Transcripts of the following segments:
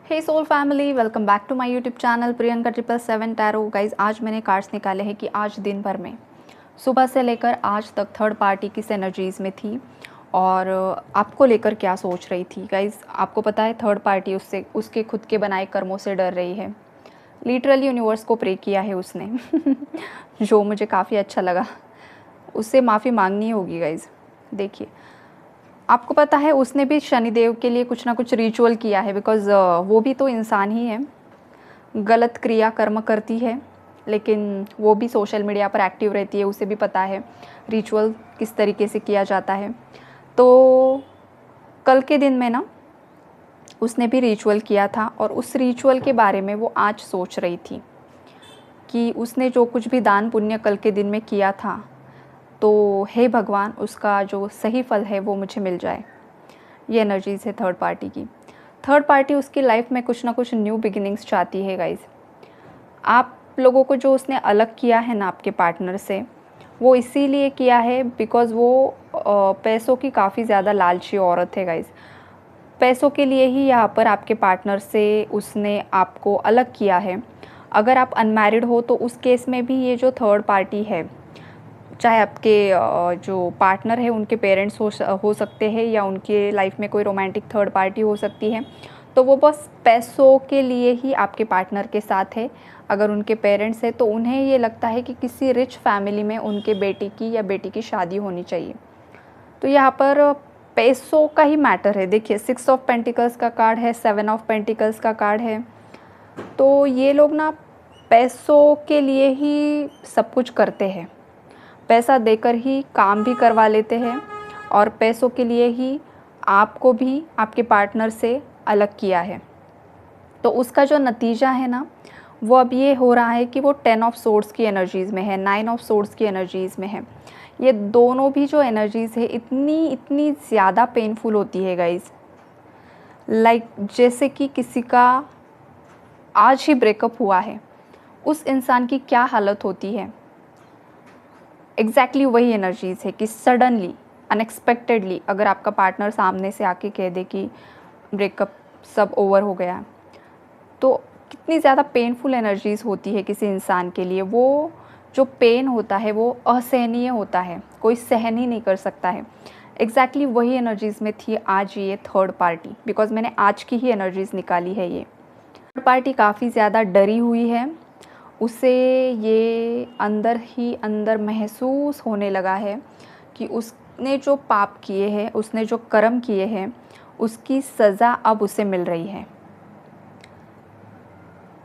Hey soul family, welcome back to my YouTube channel Priyanka 777 tarot. Guys, आज मैंने cards निकाले हैं कि आज दिन भर में सुबह से लेकर आज तक थर्ड पार्टी किस एनर्जीज़ में थी और आपको लेकर क्या सोच रही थी। गाइज, आपको पता है थर्ड पार्टी उससे उसके खुद के बनाए कर्मों से डर रही है। लिटरली यूनिवर्स को प्रे किया है उसने जो मुझे काफ़ी अच्छा लगा। उससे माफ़ी मांगनी होगी। गाइज देखिए, आपको पता है उसने भी शनिदेव के लिए कुछ ना कुछ रिचुअल किया है, बिकॉज़ वो भी तो इंसान ही है, गलत क्रिया कर्म करती है, लेकिन वो भी सोशल मीडिया पर एक्टिव रहती है। उसे भी पता है रिचुअल किस तरीके से किया जाता है। तो कल के दिन में ना उसने भी रिचुअल किया था और उस रिचुअल के बारे में वो आज सोच रही थी कि उसने जो कुछ भी दान पुण्य कल के दिन में किया था, तो हे भगवान उसका जो सही फल है वो मुझे मिल जाए। ये एनर्जीज़ है थर्ड पार्टी की। थर्ड पार्टी उसकी लाइफ में कुछ ना कुछ न्यू बिगिनिंग्स चाहती है। गाइज, आप लोगों को जो उसने अलग किया है ना आपके पार्टनर से, वो इसीलिए किया है बिकॉज़ वो पैसों की काफ़ी ज़्यादा लालची औरत है। गाइज, पैसों के लिए ही यहाँ पर आपके पार्टनर से उसने आपको अलग किया है। अगर आप अनमैरिड हो तो उस केस में भी ये जो थर्ड पार्टी है, चाहे आपके जो पार्टनर है उनके पेरेंट्स हो सकते हैं या उनके लाइफ में कोई रोमांटिक थर्ड पार्टी हो सकती है, तो वो बस पैसों के लिए ही आपके पार्टनर के साथ है। अगर उनके पेरेंट्स हैं तो उन्हें ये लगता है कि किसी रिच फैमिली में उनके बेटी की या बेटी की शादी होनी चाहिए। तो यहाँ पर पैसों का ही मैटर है। देखिए, 6 ऑफ पेंटिकल्स का कार्ड है, 7 ऑफ पेंटिकल्स का कार्ड है। तो ये लोग ना पैसों के लिए ही सब कुछ करते हैं, पैसा देकर ही काम भी करवा लेते हैं और पैसों के लिए ही आपको भी आपके पार्टनर से अलग किया है। तो उसका जो नतीजा है ना, वो अब ये हो रहा है कि वो 10 ऑफ सोर्ड्स की एनर्जीज़ में है, 9 ऑफ सोर्ड्स की एनर्जीज़ में है। ये दोनों भी जो एनर्जीज़ है इतनी इतनी ज़्यादा पेनफुल होती है। गाइज़, लाइक जैसे कि किसी का आज ही ब्रेकअप हुआ है, उस इंसान की क्या हालत होती है, एग्जैक्टली वही एनर्जीज़ है कि सडनली अनएक्सपेक्टेडली अगर आपका पार्टनर सामने से आके कह दे कि ब्रेकअप सब ओवर हो गया, तो कितनी ज़्यादा पेनफुल एनर्जीज़ होती है किसी इंसान के लिए। वो जो पेन होता है वो असहनीय होता है, कोई सहन ही नहीं कर सकता है। एग्जैक्टली वही एनर्जीज़ में थी आज ये थर्ड पार्टी, बिकॉज मैंने आज की ही एनर्जीज़ निकाली है। ये थर्ड पार्टी काफ़ी ज़्यादा डरी हुई है। उसे ये अंदर ही अंदर महसूस होने लगा है कि उसने जो पाप किए हैं, उसने जो कर्म किए हैं, उसकी सज़ा अब उसे मिल रही है।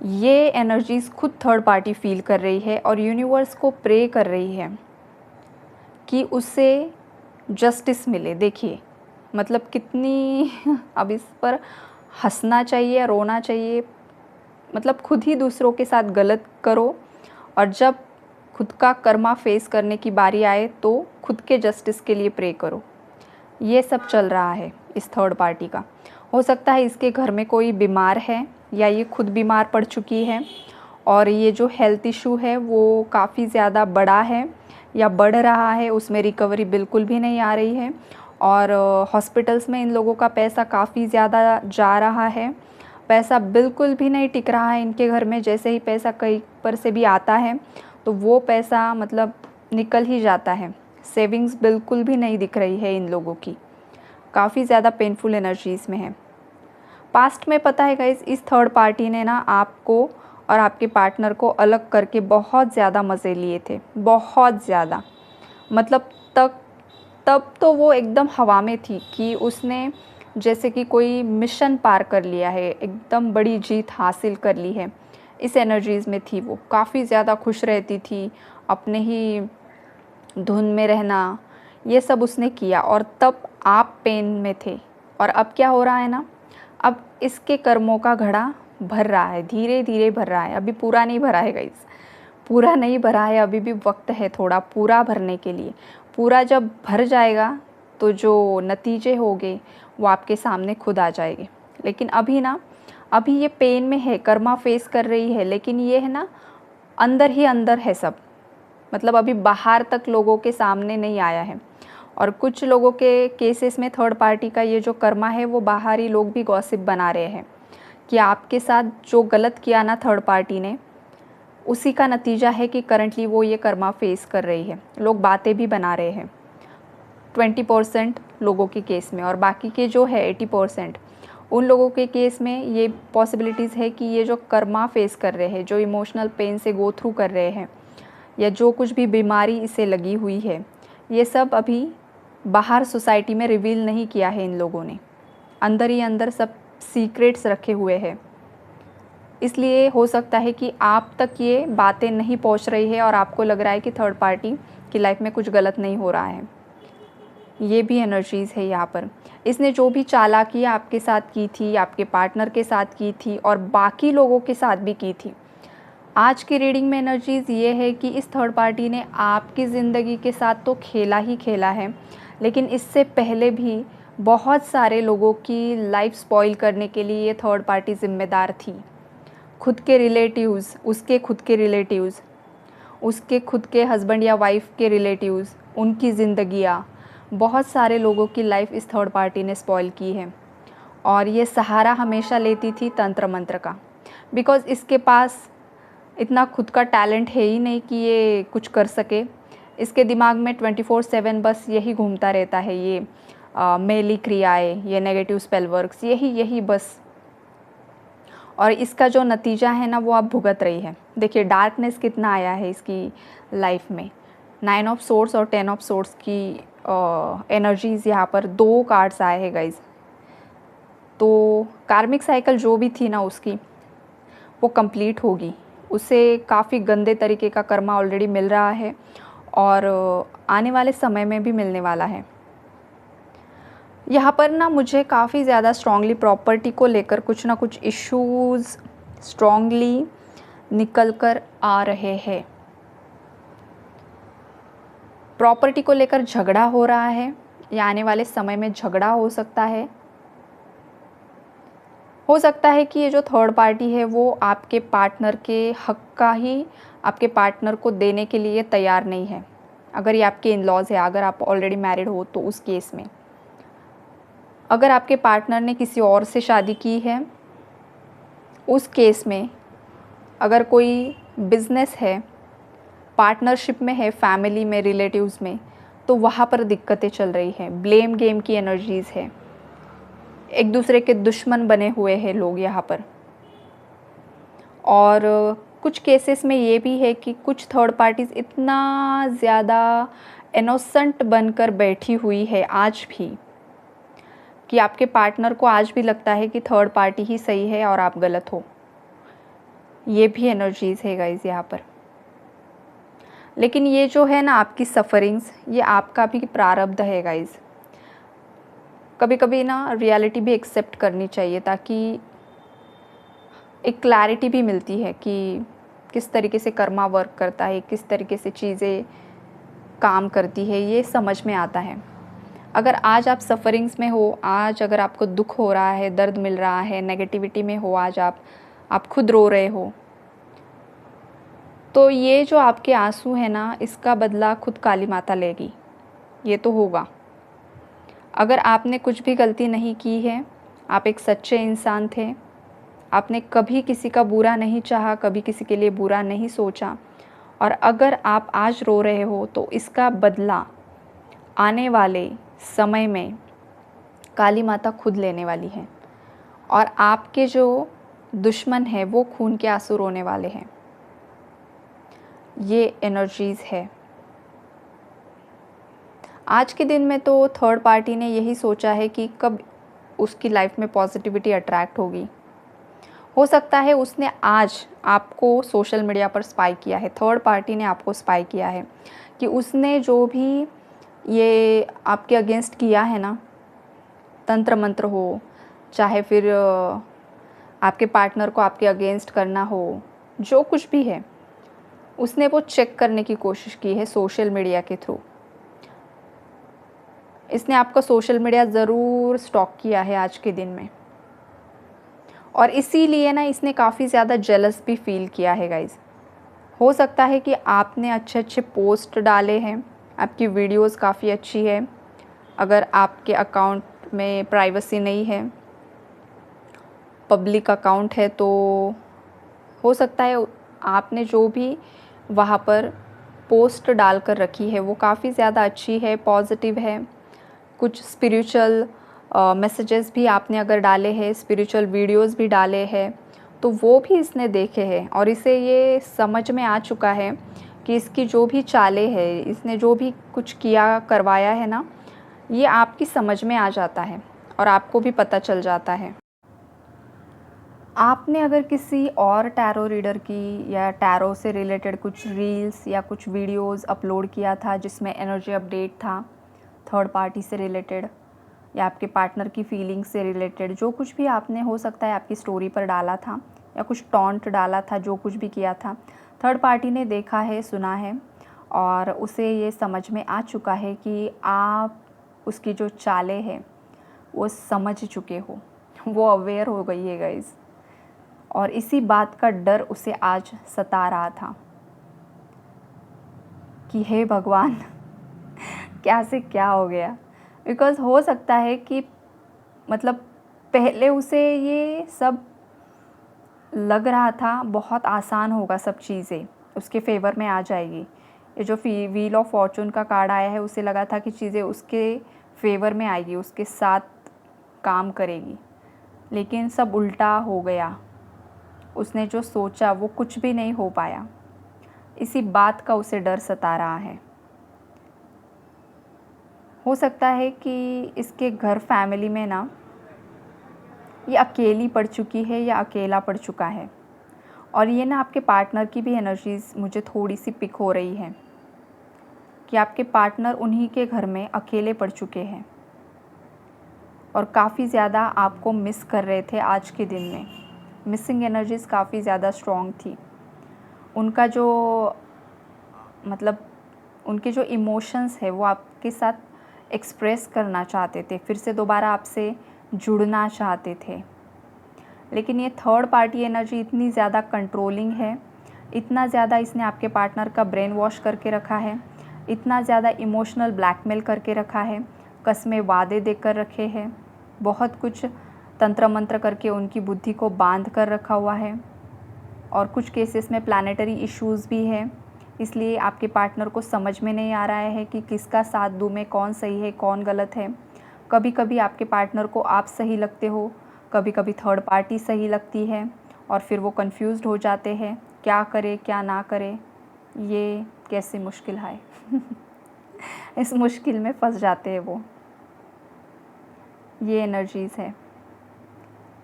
ये एनर्जीज़ खुद थर्ड पार्टी फील कर रही है और यूनिवर्स को प्रे कर रही है कि उसे जस्टिस मिले। देखिए, मतलब कितनी अब इस पर हंसना चाहिए, रोना चाहिए। मतलब खुद ही दूसरों के साथ गलत करो और जब खुद का कर्मा फेस करने की बारी आए तो खुद के जस्टिस के लिए प्रे करो। ये सब चल रहा है इस थर्ड पार्टी का। हो सकता है इसके घर में कोई बीमार है या ये खुद बीमार पड़ चुकी है और ये जो हेल्थ इशू है वो काफ़ी ज़्यादा बड़ा है या बढ़ रहा है, उसमें रिकवरी बिल्कुल भी नहीं आ रही है और हॉस्पिटल्स में इन लोगों का पैसा काफ़ी ज़्यादा जा रहा है। पैसा बिल्कुल भी नहीं टिक रहा है इनके घर में। जैसे ही पैसा कहीं पर से भी आता है तो वो पैसा मतलब निकल ही जाता है। सेविंग्स बिल्कुल भी नहीं दिख रही है इन लोगों की। काफ़ी ज़्यादा पेनफुल एनर्जीज़ में है। पास्ट में पता है गाइस, इस थर्ड पार्टी ने ना आपको और आपके पार्टनर को अलग करके बहुत ज़्यादा मज़े लिए थे, बहुत ज़्यादा। मतलब तब तो वो एकदम हवा में थी कि उसने जैसे कि कोई मिशन पार कर लिया है, एकदम बड़ी जीत हासिल कर ली है। इस एनर्जीज़ में थी वो, काफ़ी ज़्यादा खुश रहती थी, अपने ही धुन में रहना, ये सब उसने किया और तब आप पेन में थे। और अब क्या हो रहा है ना, अब इसके कर्मों का घड़ा भर रहा है, धीरे धीरे भर रहा है। अभी पूरा नहीं भरा है गाइस, पूरा नहीं भरा है, अभी भी वक्त है थोड़ा पूरा भरने के लिए। पूरा जब भर जाएगा तो जो नतीजे होंगे वो आपके सामने खुद आ जाएंगे। लेकिन अभी ना, अभी ये पेन में है, कर्मा फेस कर रही है, लेकिन ये है ना अंदर ही अंदर है सब। मतलब अभी बाहर तक लोगों के सामने नहीं आया है। और कुछ लोगों के केसेस में थर्ड पार्टी का ये जो कर्मा है वो बाहरी लोग भी गॉसिप बना रहे हैं कि आपके साथ जो गलत किया ना थर्ड पार्टी ने, उसी का नतीजा है कि करंटली वो ये कर्मा फेस कर रही है। लोग बातें भी बना रहे हैं 20% लोगों के केस में, और बाकी के जो है 80% उन लोगों के केस में ये पॉसिबिलिटीज़ है कि ये जो कर्मा फेस कर रहे हैं, जो इमोशनल पेन से गो थ्रू कर रहे हैं, या जो कुछ भी बीमारी इसे लगी हुई है, ये सब अभी बाहर सोसाइटी में रिवील नहीं किया है इन लोगों ने। अंदर ही अंदर सब सीक्रेट्स रखे हुए हैं। इसलिए हो सकता है कि आप तक ये बातें नहीं पहुंच रही है और आपको लग रहा है कि थर्ड पार्टी की लाइफ में कुछ गलत नहीं हो रहा है। ये भी एनर्जीज़ है यहाँ पर। इसने जो भी चालाकियाँ आपके साथ की थी, आपके पार्टनर के साथ की थी और बाकी लोगों के साथ भी की थी, आज की रीडिंग में एनर्जीज़ ये है कि इस थर्ड पार्टी ने आपकी ज़िंदगी के साथ तो खेला ही खेला है, लेकिन इससे पहले भी बहुत सारे लोगों की लाइफ स्पॉइल करने के लिए ये थर्ड पार्टी ज़िम्मेदार थी। खुद के रिलेटिव्स, उसके खुद के रिलेटिव्स, उसके खुद के हस्बैंड या वाइफ के रिलेटिव्स, उनकी ज़िंदगियाँ, बहुत सारे लोगों की लाइफ इस थर्ड पार्टी ने स्पॉइल की है। और ये सहारा हमेशा लेती थी तंत्र मंत्र का, बिकॉज़ इसके पास इतना खुद का टैलेंट है ही नहीं कि ये कुछ कर सके। इसके दिमाग में 24/7 बस यही घूमता रहता है, ये मेली क्रियाएँ, ये नेगेटिव स्पेल वर्क्स, यही बस। और इसका जो नतीजा है ना, वो आप भुगत रही है। देखिए डार्कनेस कितना आया है इसकी लाइफ में। 9 ऑफ सोर्ड्स और 10 ऑफ सोर्ड्स की एनर्जीज़ यहाँ पर 2 कार्ड्स आए हैं गाइज़। तो कार्मिक साइकिल जो भी थी ना उसकी, वो कंप्लीट होगी। उसे काफ़ी गंदे तरीके का कर्मा ऑलरेडी मिल रहा है और आने वाले समय में भी मिलने वाला है। यहाँ पर ना मुझे काफ़ी ज़्यादा स्ट्रॉन्गली प्रॉपर्टी को लेकर कुछ ना कुछ इश्यूज़ स्ट्रॉन्गली निकल कर आ रहे हैं। प्रॉपर्टी को लेकर झगड़ा हो रहा है, या आने वाले समय में झगड़ा हो सकता है। हो सकता है कि ये जो थर्ड पार्टी है वो आपके पार्टनर के हक का ही आपके पार्टनर को देने के लिए तैयार नहीं है। अगर ये आपके इन लॉज़ है, अगर आप ऑलरेडी मैरिड हो तो उस केस में, अगर आपके पार्टनर ने किसी और से शादी की है, उस केस में, अगर कोई बिज़नेस है, पार्टनरशिप में है, फैमिली में, रिलेटिव्स में, तो वहाँ पर दिक्कतें चल रही हैं। ब्लेम गेम की एनर्जीज़ है। एक दूसरे के दुश्मन बने हुए हैं लोग यहाँ पर। और कुछ केसेस में ये भी है कि कुछ थर्ड पार्टीज़ इतना ज़्यादा इनोसेंट बनकर बैठी हुई है आज भी, कि आपके पार्टनर को आज भी लगता है कि थर्ड पार्टी ही सही है और आप गलत हो। ये भी एनर्जीज़ है गाइज़ यहाँ पर। लेकिन ये जो है ना आपकी सफ़रिंग्स, ये आपका भी प्रारब्ध है गाइज़। कभी कभी ना रियलिटी भी एक्सेप्ट करनी चाहिए, ताकि एक क्लैरिटी भी मिलती है कि किस तरीके से कर्मा वर्क करता है, किस तरीके से चीज़ें काम करती है, ये समझ में आता है। अगर आज आप सफ़रिंग्स में हो, आज अगर आपको दुख हो रहा है, दर्द मिल रहा है, नेगेटिविटी में हो, आज आप खुद रो रहे हो, तो ये जो आपके आंसू है ना, इसका बदला खुद काली माता लेगी। ये तो होगा। अगर आपने कुछ भी गलती नहीं की है, आप एक सच्चे इंसान थे, आपने कभी किसी का बुरा नहीं चाहा, कभी किसी के लिए बुरा नहीं सोचा, और अगर आप आज रो रहे हो तो इसका बदला आने वाले समय में काली माता खुद लेने वाली है। और आपके जो दुश्मन है वो खून के आंसू रोने वाले हैं। ये एनर्जीज़ है। आज के दिन में तो थर्ड पार्टी ने यही सोचा है कि कब उसकी लाइफ में पॉजिटिविटी अट्रैक्ट होगी। हो सकता है उसने आज आपको सोशल मीडिया पर स्पाई किया है, थर्ड पार्टी ने आपको स्पाई किया है, कि उसने जो भी ये आपके अगेंस्ट किया है ना, तंत्र मंत्र हो, चाहे फिर आपके पार्टनर को आपके अगेंस्ट करना हो, जो कुछ भी है, उसने वो चेक करने की कोशिश की है सोशल मीडिया के थ्रू। इसने आपका सोशल मीडिया ज़रूर स्टॉक किया है आज के दिन में, और इसीलिए ना इसने काफ़ी ज़्यादा जेलस भी फील किया है गाइज़। हो सकता है कि आपने अच्छे अच्छे पोस्ट डाले हैं, आपकी वीडियोस काफ़ी अच्छी है, अगर आपके अकाउंट में प्राइवेसी नहीं है, पब्लिक अकाउंट है, तो हो सकता है आपने जो भी वहाँ पर पोस्ट डाल कर रखी है वो काफ़ी ज़्यादा अच्छी है, पॉजिटिव है। कुछ स्पिरिचुअल मैसेजेस भी आपने अगर डाले हैं, स्पिरिचुअल वीडियोस भी डाले हैं, तो वो भी इसने देखे हैं और इसे ये समझ में आ चुका है कि इसकी जो भी चालें हैं, इसने जो भी कुछ किया करवाया है ना, ये आपकी समझ में आ जाता है और आपको भी पता चल जाता है। आपने अगर किसी और टैरो रीडर की या टैरो से रिलेटेड कुछ रील्स या कुछ वीडियोस अपलोड किया था जिसमें एनर्जी अपडेट था, थर्ड पार्टी से रिलेटेड या आपके पार्टनर की फीलिंग्स से रिलेटेड, जो कुछ भी आपने हो सकता है आपकी स्टोरी पर डाला था या कुछ टॉन्ट डाला था, जो कुछ भी किया था, थर्ड पार्टी ने देखा है, सुना है और उसे ये समझ में आ चुका है कि आप उसकी जो चालें हैं वो समझ चुके हो, वो अवेयर हो गई है गाइस। और इसी बात का डर उसे आज सता रहा था कि हे भगवान क्या से क्या हो गया। बिकॉज़ हो सकता है कि मतलब पहले उसे ये सब लग रहा था बहुत आसान होगा, सब चीज़ें उसके फेवर में आ जाएगी। ये जो व्हील ऑफ फॉर्चून का कार्ड आया है, उसे लगा था कि चीज़ें उसके फेवर में आएगी, उसके साथ काम करेगी, लेकिन सब उल्टा हो गया। उसने जो सोचा वो कुछ भी नहीं हो पाया। इसी बात का उसे डर सता रहा है। हो सकता है कि इसके घर फैमिली में ना ये अकेली पड़ चुकी है या अकेला पड़ चुका है, और ये ना आपके पार्टनर की भी एनर्जीज़ मुझे थोड़ी सी पिक हो रही है कि आपके पार्टनर उन्हीं के घर में अकेले पड़ चुके हैं और काफ़ी ज़्यादा आपको मिस कर रहे थे। आज के दिन में मिसिंग एनर्जीज़ काफ़ी ज़्यादा स्ट्रॉन्ग थी। उनका जो मतलब उनके जो इमोशंस है वो आपके साथ एक्सप्रेस करना चाहते थे, फिर से दोबारा आपसे जुड़ना चाहते थे, लेकिन ये थर्ड पार्टी एनर्जी इतनी ज़्यादा कंट्रोलिंग है, इतना ज़्यादा इसने आपके पार्टनर का ब्रेन वॉश करके रखा है, इतना ज़्यादा इमोशनल ब्लैकमेल करके रखा है, कस्में वादे देकर रखे हैं, बहुत कुछ तंत्र मंत्र करके उनकी बुद्धि को बांध कर रखा हुआ है, और कुछ केसेस में प्लानेटरी इश्यूज़ भी हैं। इसलिए आपके पार्टनर को समझ में नहीं आ रहा है कि किसका साथ दूँ मैं, कौन सही है कौन गलत है। कभी कभी आपके पार्टनर को आप सही लगते हो, कभी कभी थर्ड पार्टी सही लगती है, और फिर वो कंफ्यूज्ड हो जाते हैं क्या करे क्या ना करे। ये कैसी मुश्किल है इस मुश्किल में फंस जाते हैं वो। ये एनर्जीज़ है।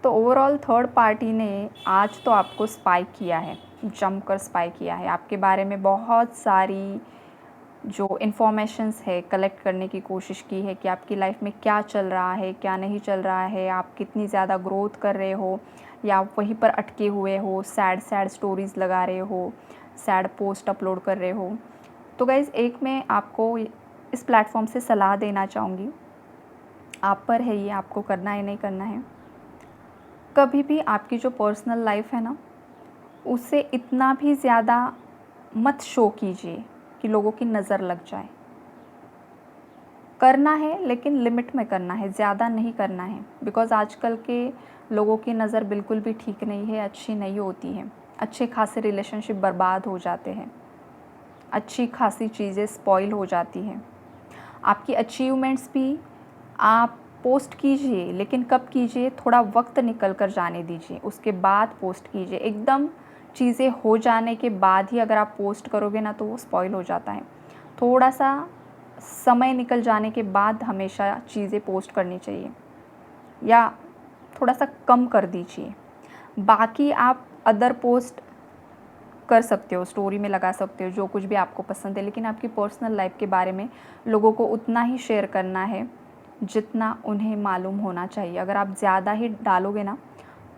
तो ओवरऑल थर्ड पार्टी ने आज तो आपको स्पाई किया है, जमकर स्पाई किया है, आपके बारे में बहुत सारी जो इन्फॉर्मेशंस है कलेक्ट करने की कोशिश की है कि आपकी लाइफ में क्या चल रहा है, क्या नहीं चल रहा है, आप कितनी ज़्यादा ग्रोथ कर रहे हो या आप वहीं पर अटके हुए हो, सैड सैड स्टोरीज़ लगा रहे हो, सैड पोस्ट अपलोड कर रहे हो। तो गाइज़, एक मैं आपको इस प्लेटफॉर्म से सलाह देना चाहूँगी, आप पर है ये, आपको करना है नहीं करना है। कभी भी आपकी जो पर्सनल लाइफ है ना, उसे इतना भी ज़्यादा मत शो कीजिए कि लोगों की नज़र लग जाए। करना है लेकिन लिमिट में करना है, ज़्यादा नहीं करना है। बिकॉज़ आजकल के लोगों की नज़र बिल्कुल भी ठीक नहीं है, अच्छी नहीं होती है। अच्छे खासे रिलेशनशिप बर्बाद हो जाते हैं, अच्छी खासी चीज़ें स्पॉइल हो जाती हैं। आपकी अचीवमेंट्स भी आप पोस्ट कीजिए, लेकिन कब कीजिए, थोड़ा वक्त निकल कर जाने दीजिए, उसके बाद पोस्ट कीजिए। एकदम चीज़ें हो जाने के बाद ही अगर आप पोस्ट करोगे ना, तो वो स्पॉइल हो जाता है। थोड़ा सा समय निकल जाने के बाद हमेशा चीज़ें पोस्ट करनी चाहिए, या थोड़ा सा कम कर दीजिए। बाकी आप अदर पोस्ट कर सकते हो, स्टोरी में लगा सकते हो, जो कुछ भी आपको पसंद है, लेकिन आपकी पर्सनल लाइफ के बारे में लोगों को उतना ही शेयर करना है जितना उन्हें मालूम होना चाहिए। अगर आप ज़्यादा ही डालोगे ना,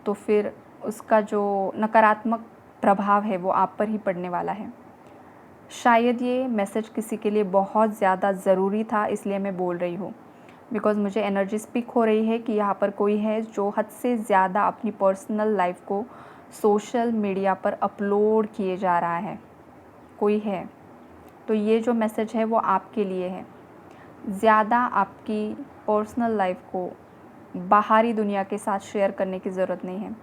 तो फिर उसका जो नकारात्मक प्रभाव है वो आप पर ही पड़ने वाला है। शायद ये मैसेज किसी के लिए बहुत ज़्यादा ज़रूरी था, इसलिए मैं बोल रही हूँ। बिकॉज़ मुझे एनर्जी स्पीक हो रही है कि यहाँ पर कोई है जो हद से ज़्यादा अपनी पर्सनल लाइफ को सोशल मीडिया पर अपलोड किए जा रहा है, कोई है। तो ये जो मैसेज है वो आपके लिए है। ज़्यादा आपकी पर्सनल लाइफ को बाहरी दुनिया के साथ शेयर करने की ज़रूरत नहीं है।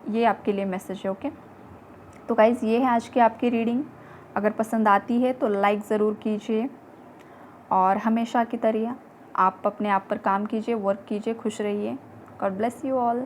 ये आपके लिए मैसेज है, ओके। तो गाइज़ ये है आज की आपकी रीडिंग। अगर पसंद आती है तो लाइक ज़रूर कीजिए और हमेशा की तरह आप अपने आप पर काम कीजिए, वर्क कीजिए, खुश रहिए। God bless you all.